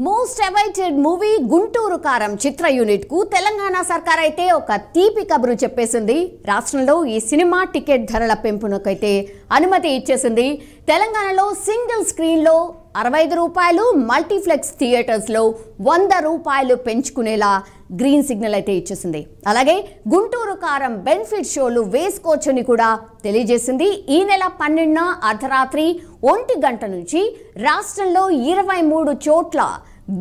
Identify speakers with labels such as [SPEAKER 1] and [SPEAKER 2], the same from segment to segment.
[SPEAKER 1] Most awaited movie Guntur కారం చిత్ర unit కు తెలంగాణ సర్కార్ అయితే ఒక తీపి కబురు చెప్పేసింది. రాష్ట్రంలో ఈ సినిమా టికెట్ ధరల పెంపునకైతే అనుమతి ఇచ్చేసింది. తెలంగాణలో సింగిల్ స్క్రీన్ లో 65 రూపాయలు, మల్టీప్లెక్స్ థియేటర్స్ లో 100 రూపాయలు పెంచుకునేలా గ్రీన్ సిగ్నల్ అయితే ఇచ్చేసింది. అలాగే గుంటూరు కారం బెనిఫిట్ షోలు వేసుకోవచ్చని కూడా తెలియజేసింది. ఈ నెల 12న అర్ధరాత్రి 1 గంట నుంచి రాష్ట్రంలో 23 చోట్ల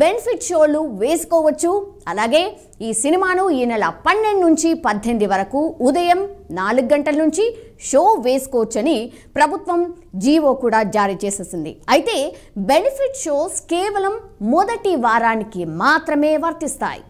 [SPEAKER 1] బెనిఫిట్ షోలు వేసుకోవచ్చు. అలాగే ఈ సినిమాను ఈ నెల 12 నుంచి 18 వరకు ఉదయం 4 గంటల నుంచి షో వేసుకోవచ్చని ప్రభుత్వం జీవో కూడా జారీ చేసేసింది. అయితే బెనిఫిట్ షోస్ కేవలం మొదటి వారానికి మాత్రమే వర్తిస్తాయి.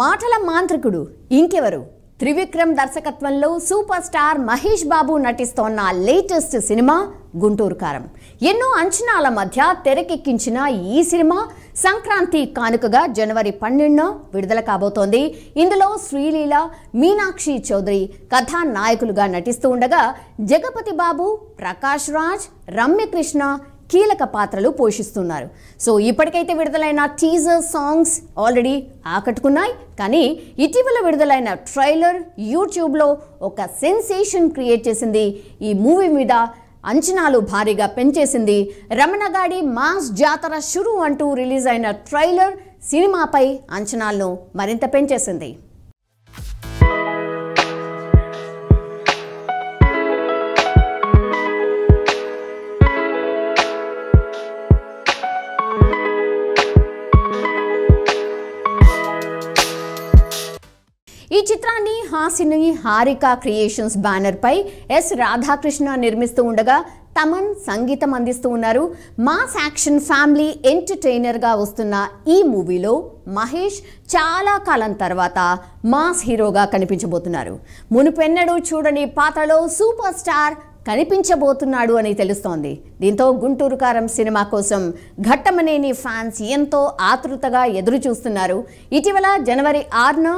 [SPEAKER 1] మాటల మాంత్రికుడు ఇంకెవరు? త్రివిక్రమ్ దర్శకత్వంలో super star Mahesh Babu నటిస్తోన్న latest cinema Guntur కారం. ఎన్నో అంచనాల మధ్య తెరకెక్కించిన ఈ సినిమా సంక్రాంతి కానుకగా జనవరి 12న విడుదల కాబోతోంది. ఇందులో శ్రీలీల, మీనాక్షి చౌదరి కథానాయకులుగా నటిస్తూ ఉండగా జగపతి బాబు, ప్రకాష్ రాజ్, రమ్యకృష్ణ కీలక పాత్రలు పోషిస్తున్నారు. సో ఇప్పటికైతే విడుదలైన టీజర్ సాంగ్స్ ఆల్రెడీ ఆకట్టుకున్నాయి. కానీ ఇటీవల విడుదలైన ట్రైలర్ యూట్యూబ్లో ఒక సెన్సేషన్ క్రియేట్ చేసింది. ఈ మూవీ మీద అంచనాలు భారీగా పెంచేసింది. రమణగాడి మాస్ జాతర షురు అంటూ రిలీజ్ అయిన ట్రైలర్ సినిమాపై అంచనాలను మరింత పెంచేసింది. ఈ చిత్రాన్ని హాసిని హారిక క్రియేషన్స్ బ్యానర్ పై ఎస్ రాధాకృష్ణ నిర్మిస్తూ ఉండగా తమన్ సంగీతం అందిస్తూ ఉన్నారు. మాస్ యాక్షన్ ఫ్యామిలీ ఎంటర్టైనర్గా వస్తున్న ఈ మూవీలో మహేష్ చాలా కాలం తర్వాత మాస్ హీరోగా కనిపించబోతున్నారు. మునుపెన్నడూ చూడని పాత్రలో సూపర్ స్టార్ కనిపించబోతున్నాడు అని తెలుస్తోంది. దీంతో గుంటూరు కారం సినిమా కోసం ఘట్టమనేని ఫ్యాన్స్ ఎంతో ఆతృతగా ఎదురు చూస్తున్నారు. ఇటీవల జనవరి 6న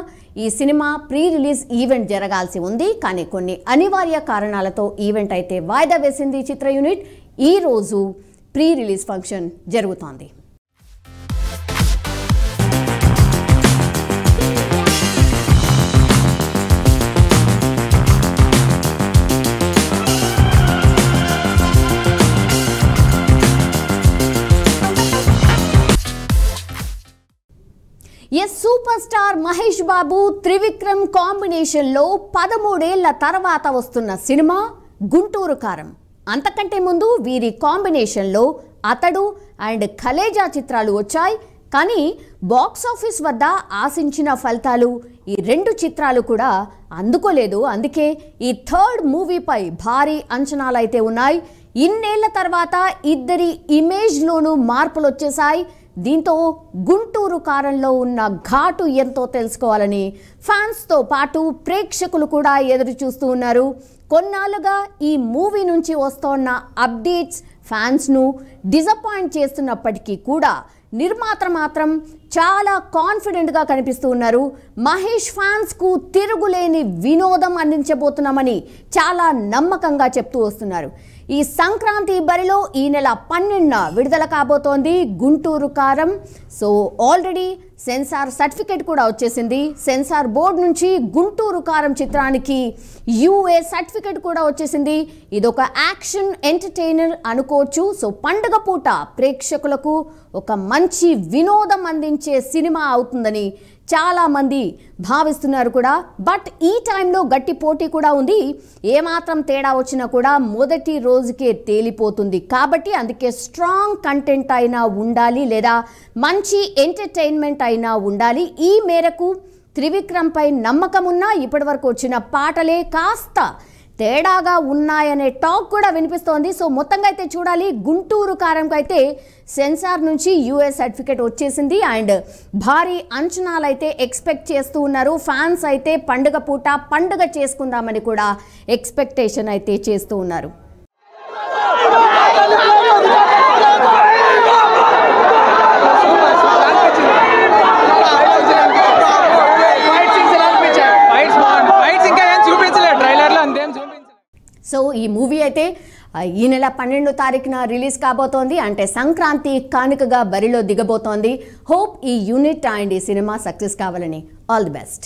[SPEAKER 1] ఈ సినిమా ప్రీ రిలీజ్ ఈవెంట్ జరగాల్సి ఉంది. కానీ కొన్ని అనివార్య కారణాలతో ఈవెంట్ అయితే వాయిదా వేసింది చిత్ర యూనిట్. ఈ రోజు ప్రీ రిలీజ్ ఫంక్షన్ జరుగుతోంది. సూపర్ స్టార్ మహేష్ బాబు త్రివిక్రమ్ కాంబినేషన్లో 13 ఏళ్ల తర్వాత వస్తున్న సినిమా గుంటూరు కారం. అంతకంటే ముందు వీరి కాంబినేషన్లో అతడు అండ్ కలేజా చిత్రాలు వచ్చాయి. కానీ బాక్సాఫీస్ వద్ద ఆశించిన ఫలితాలు ఈ 2 చిత్రాలు కూడా అందుకోలేదు. అందుకే ఈ థర్డ్ మూవీపై భారీ అంచనాలు అయితే ఉన్నాయి. ఇన్నేళ్ల తర్వాత ఇద్దరి ఇమేజ్లోనూ మార్పులు వచ్చేసాయి. దీంతో గుంటూరు కారంలో ఉన్న ఘాటు ఎంతో తెలుసుకోవాలని ఫ్యాన్స్తో పాటు ప్రేక్షకులు కూడా ఎదురు చూస్తూ ఉన్నారు. కొన్నాళ్ళుగా ఈ మూవీ నుంచి వస్తోన్న అప్డేట్స్ ఫ్యాన్స్ను డిసప్పాయింట్ చేస్తున్నప్పటికీ కూడా నిర్మాత మాత్రం చాలా కాన్ఫిడెంట్గా కనిపిస్తూ ఉన్నారు. మహేష్ ఫ్యాన్స్కు తిరుగులేని వినోదం అందించబోతున్నామని చాలా నమ్మకంగా చెప్తూ వస్తున్నారు. ఈ సంక్రాంతి బరిలో ఈ నెల 12న విడుదల కాబోతోంది గుంటూరు కారం. సో ఆల్రెడీ సెన్సార్ సర్టిఫికేట్ కూడా వచ్చేసింది. సెన్సార్ బోర్డు నుంచి గుంటూరు కారం చిత్రానికి యూఏ సర్టిఫికేట్ కూడా వచ్చేసింది. ఇదొక యాక్షన్ ఎంటర్టైనర్ అనుకోవచ్చు. సో పండుగ పూట ప్రేక్షకులకు ఒక మంచి వినోదం అందించే సినిమా అవుతుందని చాలామంది భావిస్తున్నారు కూడా. బట్ ఈ టైంలో గట్టి పోటీ కూడా ఉంది. ఏమాత్రం తేడా వచ్చినా కూడా మొదటి రోజుకే తేలిపోతుంది. కాబట్టి అందుకే స్ట్రాంగ్ కంటెంట్ అయినా ఉండాలి, లేదా మంచి ఎంటర్టైన్మెంట్ అయినా ఉండాలి. ఈ మేరకు త్రివిక్రమ్ పై నమ్మకం ఉన్నా ఇప్పటివరకు వచ్చిన పాటలే కాస్త తేడాగా ఉన్నాయనే టాక్ కూడా వినిపిస్తోంది. సో మొత్తంగా అయితే చూడాలి. గుంటూరు కారంకి అయితే సెన్సార్ నుంచి యూఎస్ సర్టిఫికేట్ వచ్చేసింది అండ్ భారీ అంచనాలు అయితే ఎక్స్పెక్ట్ చేస్తూ ఉన్నారు. ఫ్యాన్స్ అయితే పండుగ పూట పండుగ చేసుకుందామని కూడా ఎక్స్పెక్టేషన్ అయితే చేస్తూ ఉన్నారు. సో ఈ మూవీ అయితే ఈ నెల 12వ తారీఖున రిలీజ్ కాబోతోంది. అంటే సంక్రాంతి కానుకగా బరిలో దిగబోతోంది. హోప్ ఈ యూనిట్ అండ్ ఈ సినిమా సక్సెస్ కావాలని. All the best.